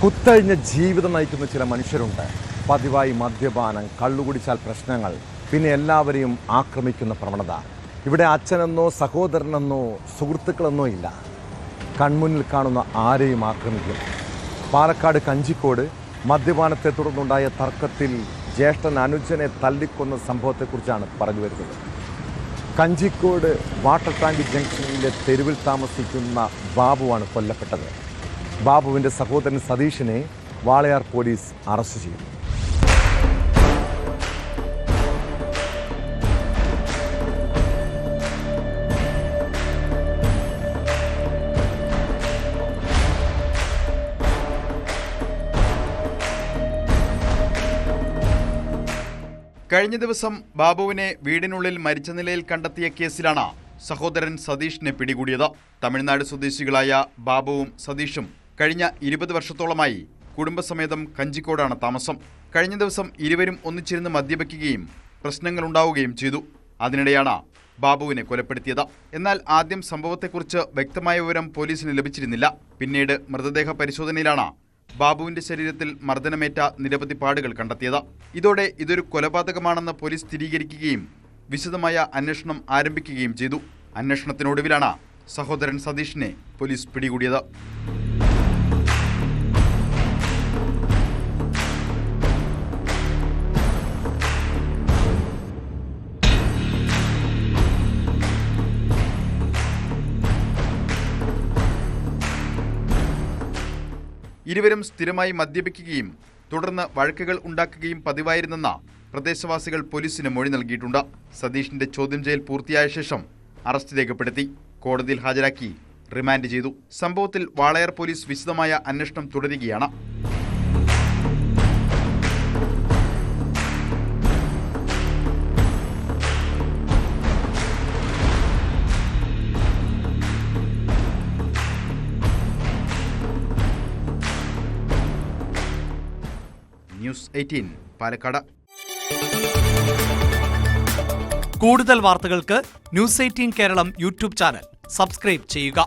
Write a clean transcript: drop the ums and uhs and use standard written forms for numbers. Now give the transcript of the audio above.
കുത്തഴിഞ്ഞ ജീവിതം നയിക്കുന്ന ചില മനുഷ്യരുണ്ട്. പതിവായി മദ്യപാനം, കള്ളുകുടിച്ചാൽ പ്രശ്നങ്ങൾ, പിന്നെ എല്ലാവരെയും ആക്രമിക്കുന്ന പ്രവണത. ഇവിടെ അച്ഛനെന്നോ സഹോദരനെന്നോ സുഹൃത്തുക്കളെന്നോ ഇല്ല. കൺമുന്നിൽ കാണുന്ന ആരെയും ആക്രമിക്കും. പാലക്കാട് കഞ്ചിക്കോട് മദ്യപാനത്തെ തുടർന്നുണ്ടായ തർക്കത്തിൽ ജ്യേഷ്ഠൻ അനുജനെ തല്ലിക്കൊന്ന സംഭവത്തെക്കുറിച്ചാണ് പറഞ്ഞു വരുന്നത്. കഞ്ചിക്കോട് വാട്ടർ ടാങ്ക് ജംഗ്ഷനിലെ തെരുവിൽ താമസിക്കുന്ന ബാബുവാണ് കൊല്ലപ്പെട്ടത്. ബാബുവിൻ്റെ സഹോദരൻ സതീഷിനെ വാളയാർ പോലീസ് അറസ്റ്റ് ചെയ്തു. കഴിഞ്ഞ ദിവസം ബാബുവിനെ വീടിനുള്ളിൽ മരിച്ച നിലയിൽ കണ്ടെത്തിയ കേസിലാണ് സഹോദരൻ സതീഷിനെ പിടികൂടിയത്. തമിഴ്നാട് സ്വദേശികളായ ബാബുവും സതീഷും കഴിഞ്ഞ 20 വർഷത്തോളമായി കുടുംബസമേതം കഞ്ചിക്കോടാണ് താമസം. കഴിഞ്ഞ ദിവസം ഇരുവരും ഒന്നിച്ചിരുന്ന് മദ്യപിക്കുകയും പ്രശ്നങ്ങളുണ്ടാവുകയും ചെയ്തു. അതിനിടെയാണ് ബാബുവിനെ കൊലപ്പെടുത്തിയത്. എന്നാൽ ആദ്യം സംഭവത്തെക്കുറിച്ച് വ്യക്തമായ വിവരം പോലീസിന് ലഭിച്ചിരുന്നില്ല. പിന്നീട് മൃതദേഹ പരിശോധനയിലാണ് ബാബുവിന്റെ ശരീരത്തിൽ മർദ്ദനമേറ്റ നിരവധി പാടുകൾ കണ്ടെത്തിയത്. ഇതോടെ ഇതൊരു കൊലപാതകമാണെന്ന് പോലീസ് സ്ഥിരീകരിക്കുകയും വിശദമായ അന്വേഷണം ആരംഭിക്കുകയും ചെയ്തു. അന്വേഷണത്തിനൊടുവിലാണ് സഹോദരൻ സതീഷിനെ പോലീസ് പിടികൂടിയത്. ഇരുവരും സ്ഥിരമായി മദ്യപിക്കുകയും തുടർന്ന് വഴക്കുകൾ ഉണ്ടാക്കുകയും പതിവായിരുന്നെന്ന പ്രദേശവാസികൾ പോലീസിന് മൊഴി നൽകിയിട്ടുണ്ട്. സതീഷിന്റെ ചോദ്യം ചെയ്യൽ പൂർത്തിയായ ശേഷം അറസ്റ്റ് രേഖപ്പെടുത്തി കോടതിയിൽ ഹാജരാക്കി റിമാൻഡ് ചെയ്തു. സംഭവത്തിൽ വാളയാർ പോലീസ് വിശദമായ അന്വേഷണം തുടരുകയാണ്. ന്യൂസ് 18 പാലക്കാട്. കൂടുതൽ വാർത്തകൾക്ക് news 18 Keralam YouTube channel subscribe ചെയ്യുക.